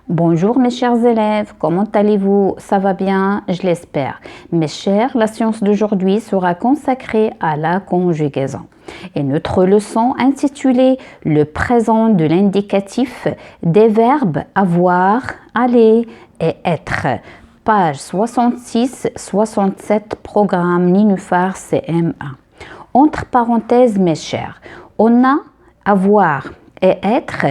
Bonjour mes chers élèves, comment allez-vous? Ça va bien, je l'espère. Mes chers, la science d'aujourd'hui sera consacrée à la conjugaison. Et notre leçon intitulée « Le présent de l'indicatif des verbes avoir, aller et être » page 66-67, programme Ninufar CM1. Entre parenthèses, mes chers, on a avoir et être.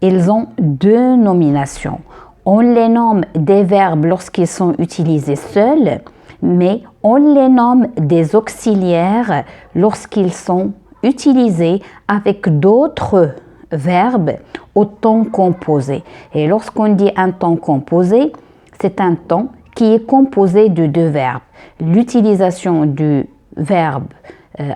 Ils ont deux nominations. On les nomme des verbes lorsqu'ils sont utilisés seuls, mais on les nomme des auxiliaires lorsqu'ils sont utilisés avec d'autres verbes au temps composé. Et lorsqu'on dit un temps composé, c'est un temps qui est composé de deux verbes. L'utilisation du verbe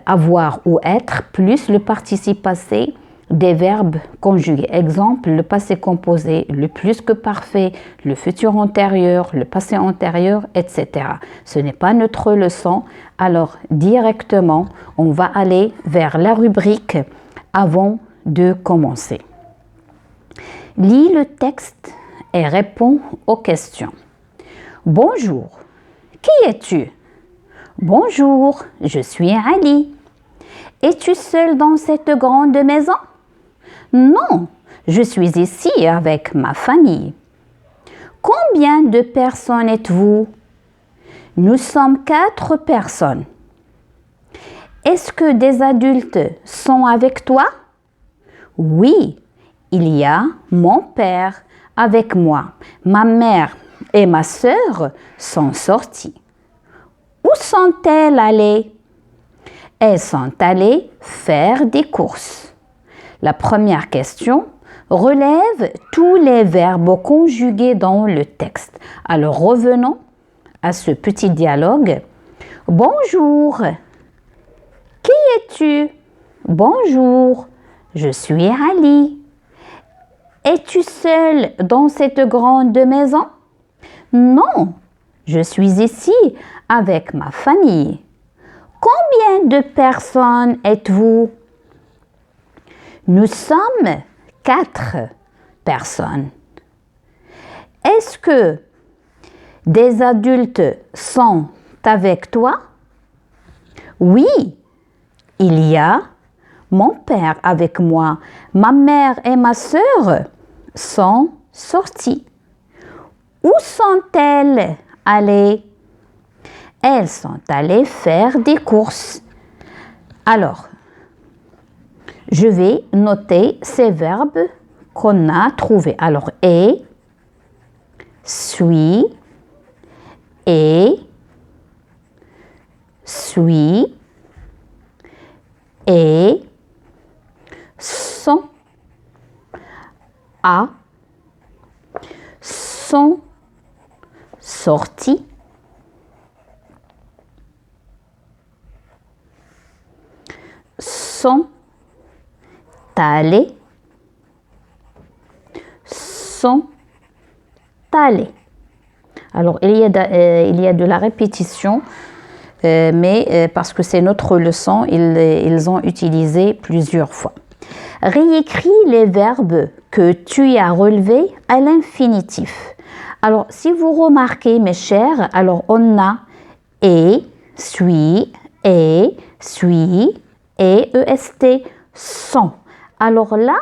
avoir ou être plus le participe passé des verbes conjugués. Exemple, le passé composé, le plus que parfait, le futur antérieur, le passé antérieur, etc. Ce n'est pas notre leçon. Alors, directement, on va aller vers la rubrique avant de commencer. Lis le texte et réponds aux questions. Bonjour, qui es-tu? Bonjour, je suis Ali. Es-tu seul dans cette grande maison? Non, je suis ici avec ma famille. Combien de personnes êtes-vous? Nous sommes 4 personnes. Est-ce que des adultes sont avec toi? Oui, il y a mon père avec moi. Ma mère et ma sœur sont sorties. Où sont-elles allées? Elles sont allées faire des courses. La première question relève tous les verbes conjugués dans le texte. Alors revenons à ce petit dialogue. Bonjour, qui es-tu? Bonjour, je suis Ali. Es-tu seul dans cette grande maison? Non, je suis ici avec ma famille. Combien de personnes êtes-vous? Nous sommes 4 personnes. Est-ce que des adultes sont avec toi? Oui, il y a mon père avec moi. Ma mère et ma sœur sont sorties. Où sont-elles allées? Elles sont allées faire des courses. Alors, je vais noter ces verbes qu'on a trouvés. Alors, est, suis, et, suis, et, sont, a, sont, sortis, sont allés, sont allés. Alors, il y a de la répétition, mais parce que c'est notre leçon, ils ont utilisé plusieurs fois. Réécris les verbes que tu as relevés à l'infinitif. Alors, si vous remarquez, mes chers, alors on a et, suis, est, sont. Alors là,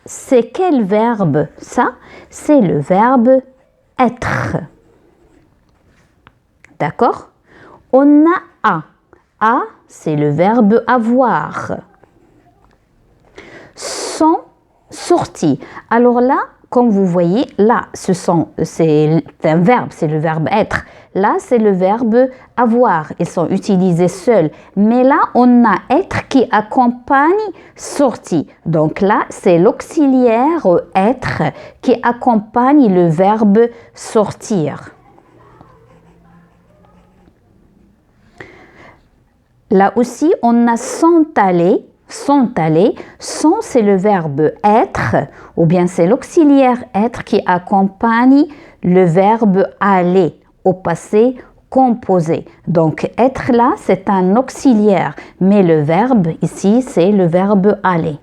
c'est quel verbe ça? C'est le verbe être. D'accord? On a a. A, c'est le verbe avoir. Sont sortis. Alors là, comme vous voyez, là, c'est un verbe, c'est le verbe être. Là, c'est le verbe avoir. Ils sont utilisés seuls. Mais là, on a être qui accompagne sorti. Donc là, c'est l'auxiliaire être qui accompagne le verbe sortir. Là aussi, on a sont allés. Sont allés, sont c'est le verbe être ou bien c'est l'auxiliaire être qui accompagne le verbe aller au passé composé. Donc être là c'est un auxiliaire mais le verbe ici c'est le verbe aller.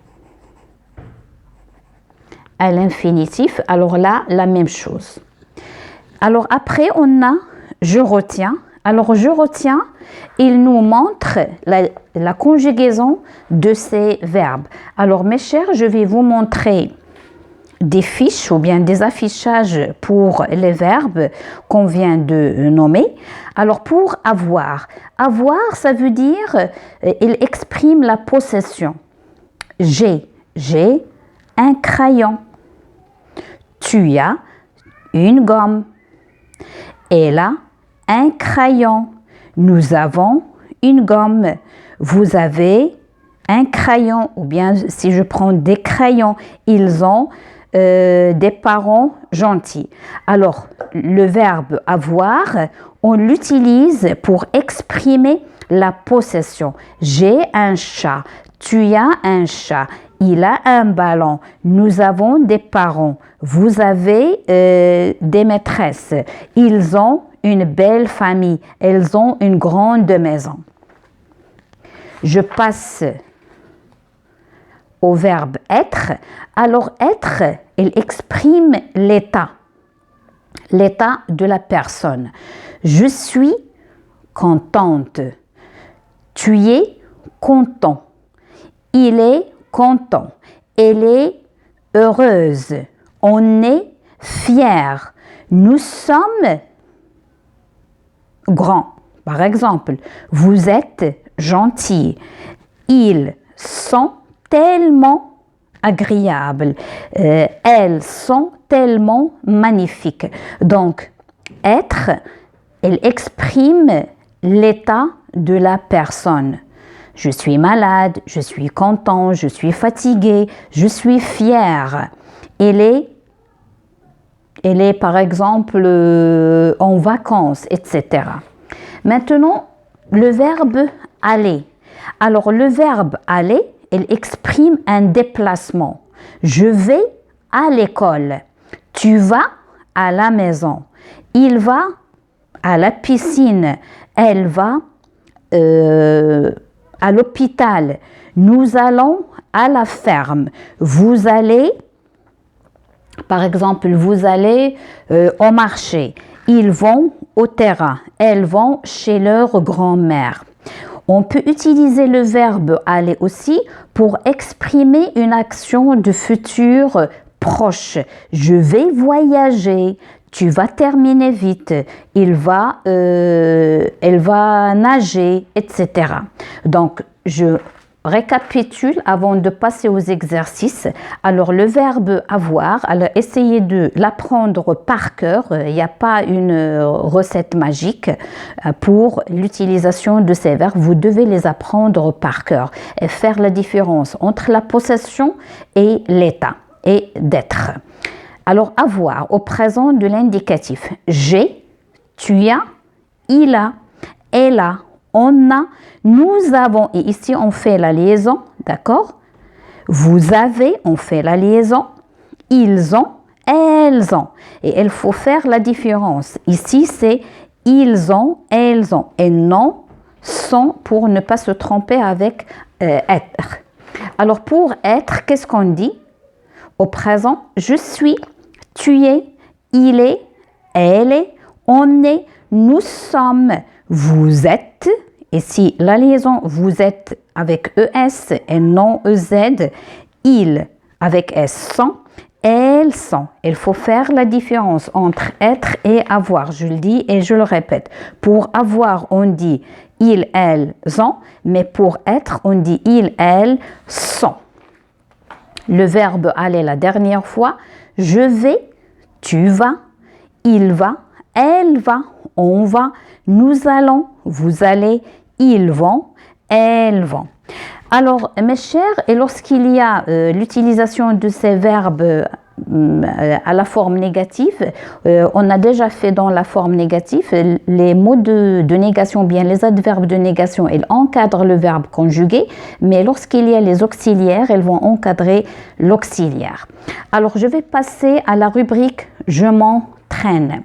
à l'infinitif, alors là, la même chose. Alors après, on a je retiens. Alors je retiens, il nous montre la conjugaison de ces verbes. Alors mes chers, je vais vous montrer des fiches ou bien des affichages pour les verbes qu'on vient de nommer. Alors pour avoir, ça veut dire, il exprime la possession. J'ai un crayon. Tu as une gomme. Elle a un crayon. Nous avons une gomme. Vous avez un crayon, ou bien si je prends des crayons, ils ont des parents gentils. Alors, le verbe avoir, on l'utilise pour exprimer la possession. J'ai un chat. Tu as un chat. Il a un ballon. Nous avons des parents. Vous avez des maîtresses. Ils ont une belle famille. Elles ont une grande maison. Je passe au verbe être. Alors être, il exprime l'état de la personne. Je suis contente. Tu es content. Il est content. Elle est heureuse. On est fier. Nous sommes grands. Par exemple, vous êtes gentil. Ils sont tellement agréables. Elles sont tellement magnifiques. Donc, être, elle exprime l'état de la personne. Je suis malade, je suis content, je suis fatigué, je suis fier. Elle est par exemple en vacances, etc. Maintenant, le verbe aller. Alors, le verbe aller, il exprime un déplacement. Je vais à l'école. Tu vas à la maison. Il va à la piscine. Elle va à l'hôpital. Nous allons à la ferme. Vous allez, par exemple, vous allez au marché. Ils vont au terrain. Elles vont chez leur grand-mère. On peut utiliser le verbe aller aussi pour exprimer une action de futur proche. Je vais voyager. Tu vas terminer vite. Elle va nager, etc. Donc, je récapitule avant de passer aux exercices. Alors, le verbe avoir, alors essayez de l'apprendre par cœur. Il n'y a pas une recette magique pour l'utilisation de ces verbes. Vous devez les apprendre par cœur et faire la différence entre la possession et l'état et d'être. Alors, avoir au présent de l'indicatif. J'ai, tu as, il a, elle a, on a, nous avons, et ici on fait la liaison, d'accord? Vous avez, on fait la liaison, ils ont, elles ont. Et il faut faire la différence. Ici c'est ils ont, elles ont. Et non, sont pour ne pas se tromper avec être. Alors pour être, qu'est-ce qu'on dit? Au présent, je suis, tu es, il est, elle est, on est, nous sommes, vous êtes. Et si la liaison vous êtes avec ES et non EZ, ils avec S sont, elles sont. Il faut faire la différence entre être et avoir. Je le dis et je le répète. Pour avoir, on dit ils, elles ont, mais pour être, on dit ils, elles sont. Le verbe aller la dernière fois, je vais, tu vas, il va, elle va, on va, nous allons, vous allez, ils vont, elles vont. Alors, mes chers, et lorsqu'il y a l'utilisation de ces verbes à la forme négative, on a déjà fait dans la forme négative les mots de négation, bien les adverbes de négation, ils encadrent le verbe conjugué, mais lorsqu'il y a les auxiliaires, ils vont encadrer l'auxiliaire. Alors, je vais passer à la rubrique « Je m'entraîne ».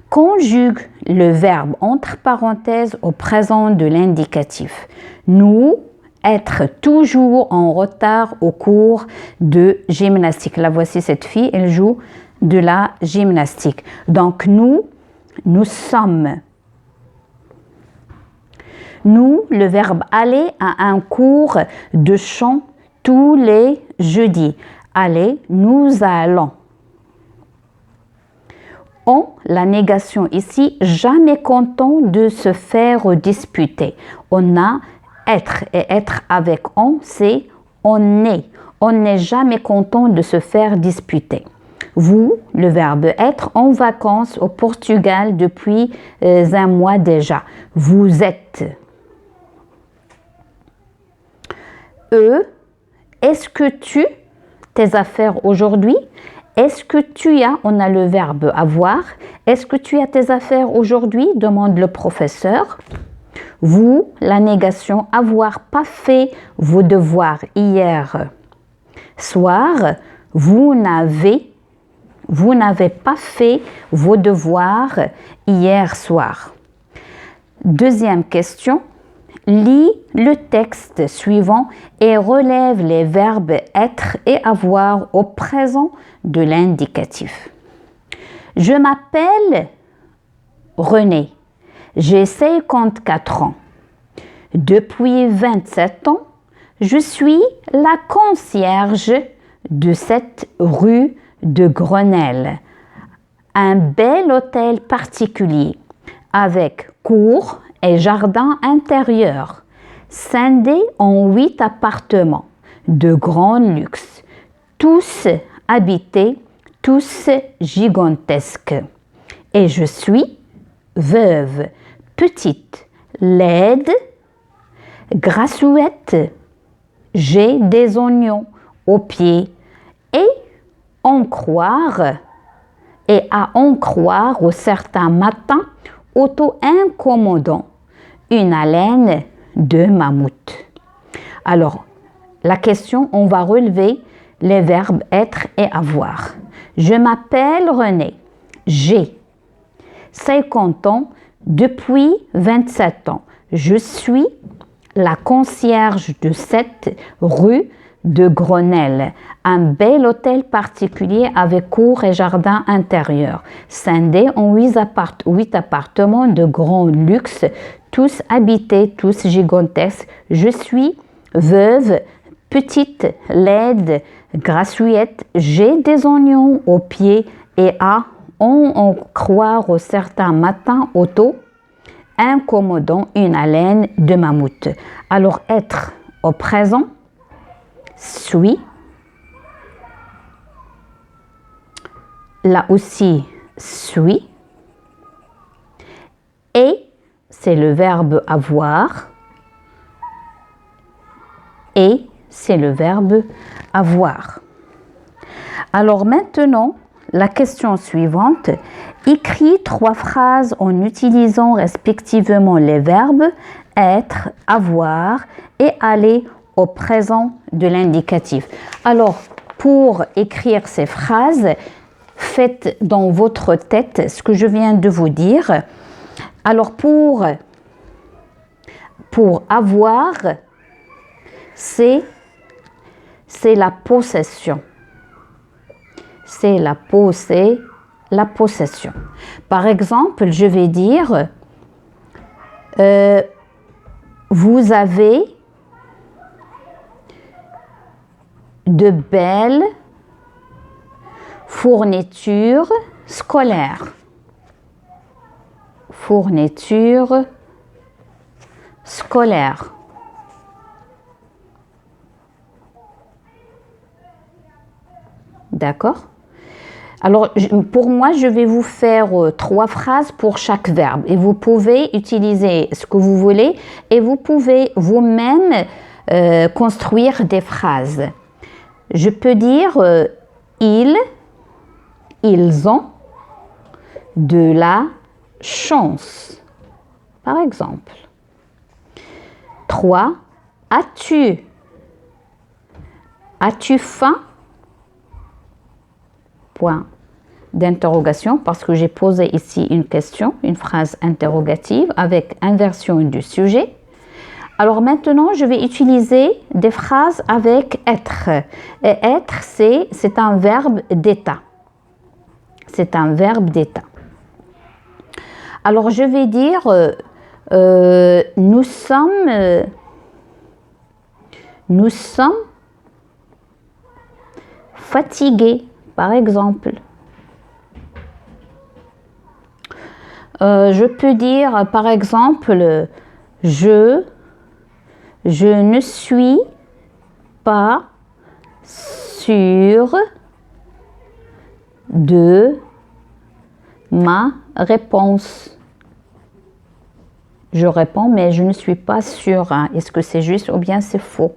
Conjugue le verbe entre parenthèses au présent de l'indicatif. Nous, être toujours en retard au cours de gymnastique. Là, voici cette fille, elle joue de la gymnastique. Donc, nous sommes. Nous, le verbe aller a un cours de chant tous les jeudis. Aller, nous allons. On, la négation ici, jamais content de se faire disputer. On a être et être avec on, c'est on est. On n'est jamais content de se faire disputer. Vous, le verbe être, en vacances au Portugal depuis un mois déjà. Vous êtes. Eux, est-ce que tu, tes affaires aujourd'hui? Est-ce que tu as, on a le verbe avoir. Est-ce que tu as tes affaires aujourd'hui? Demande le professeur. Vous, la négation, avoir pas fait vos devoirs hier soir. Vous n'avez pas fait vos devoirs hier soir. Deuxième question. Lis le texte suivant et relève les verbes être et avoir au présent de l'indicatif. Je m'appelle René. J'ai 54 ans. Depuis 27 ans, je suis la concierge de cette rue de Grenelle. Un bel hôtel particulier avec cour et jardin intérieur, scindé en 8 appartements de grand luxe, tous habités, tous gigantesques. Et je suis veuve, petite, laide, grassouette, j'ai des oignons aux pieds et à en croire au certain matin auto-incommodant, une haleine de mammouth. Alors, la question, on va relever les verbes être et avoir. Je m'appelle René. J'ai 50 ans depuis 27 ans. Je suis la concierge de cette rue de Grenelle. Un bel hôtel particulier avec cour et jardin intérieur, scindé en 8 appartements de grand luxe, tous habités, tous gigantesques. Je suis veuve, petite, laide, grassouillette, j'ai des oignons aux pieds et à en croire au certain matin auto, incommodant une haleine de mammouth. Alors être au présent, suis. Là aussi, suis. Et, c'est le verbe avoir. Et, c'est le verbe avoir. Alors maintenant, la question suivante. Écris 3 phrases en utilisant respectivement les verbes être, avoir et aller au présent de l'indicatif. Alors, pour écrire ces phrases, faites dans votre tête ce que je viens de vous dire. Alors, pour avoir, c'est la possession. C'est la possession. Par exemple, je vais dire vous avez de belles fournitures scolaires. Fournitures scolaires. D'accord? Alors, pour moi, je vais vous faire 3 phrases pour chaque verbe. Et vous pouvez utiliser ce que vous voulez et vous pouvez vous-même construire des phrases. Je peux dire ils ont de la chance. Par exemple. 3. As-tu faim? Point d'interrogation parce que j'ai posé ici une question, une phrase interrogative avec inversion du sujet. Alors maintenant, je vais utiliser des phrases avec être. Et être, c'est un verbe d'état. C'est un verbe d'état. Alors, je vais dire, nous sommes fatigués, par exemple. Je peux dire, par exemple, je ne suis pas sûr de ma réponse. Je réponds, mais je ne suis pas sûre. Hein. Est-ce que c'est juste ou bien c'est faux?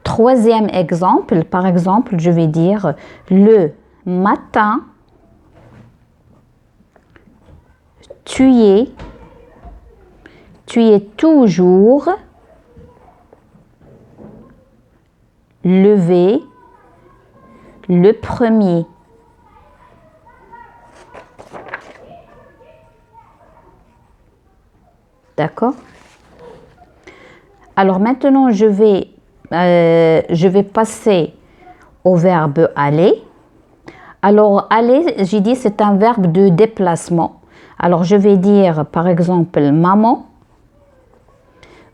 Troisième exemple, par exemple, je vais dire le matin, tu es toujours levé le premier. D'accord? Alors maintenant, je vais passer au verbe aller. Alors, aller, j'ai dit, c'est un verbe de déplacement. Alors, je vais dire, par exemple, maman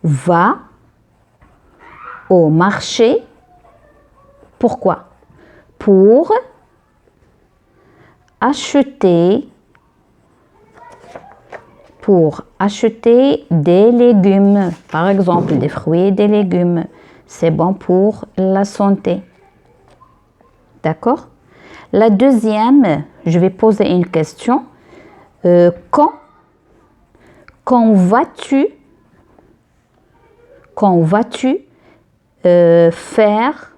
va au marché. Pourquoi? Pour acheter des légumes. Par exemple, des fruits et des légumes. C'est bon pour la santé. D'accord? La deuxième, je vais poser une question. Quand vas-tu faire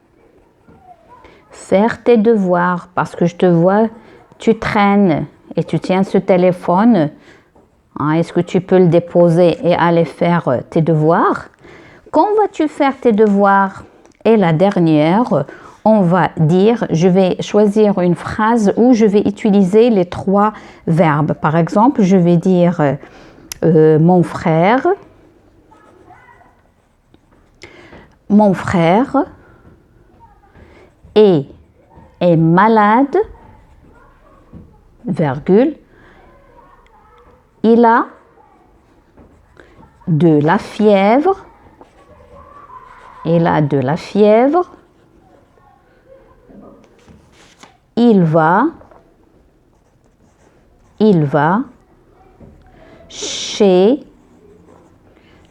tes devoirs? Parce que je te vois, tu traînes et tu tiens ce téléphone. Hein, est-ce que tu peux le déposer et aller faire tes devoirs? Quand vas-tu faire tes devoirs? Et la dernière, on va dire, je vais choisir une phrase où je vais utiliser les trois verbes. Par exemple, je vais dire mon frère est malade, virgule, il a de la fièvre, il va chez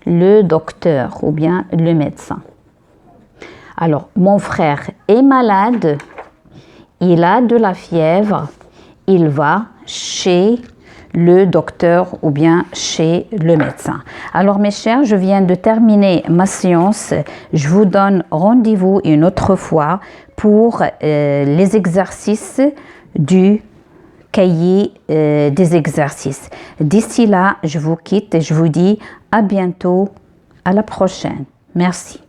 le docteur ou bien le médecin. Alors, mon frère est malade, il a de la fièvre, il va chez le docteur ou bien chez le médecin. Alors mes chers, je viens de terminer ma séance. Je vous donne rendez-vous une autre fois pour les exercices du cahier des exercices. D'ici là, je vous quitte et je vous dis à bientôt, à la prochaine. Merci.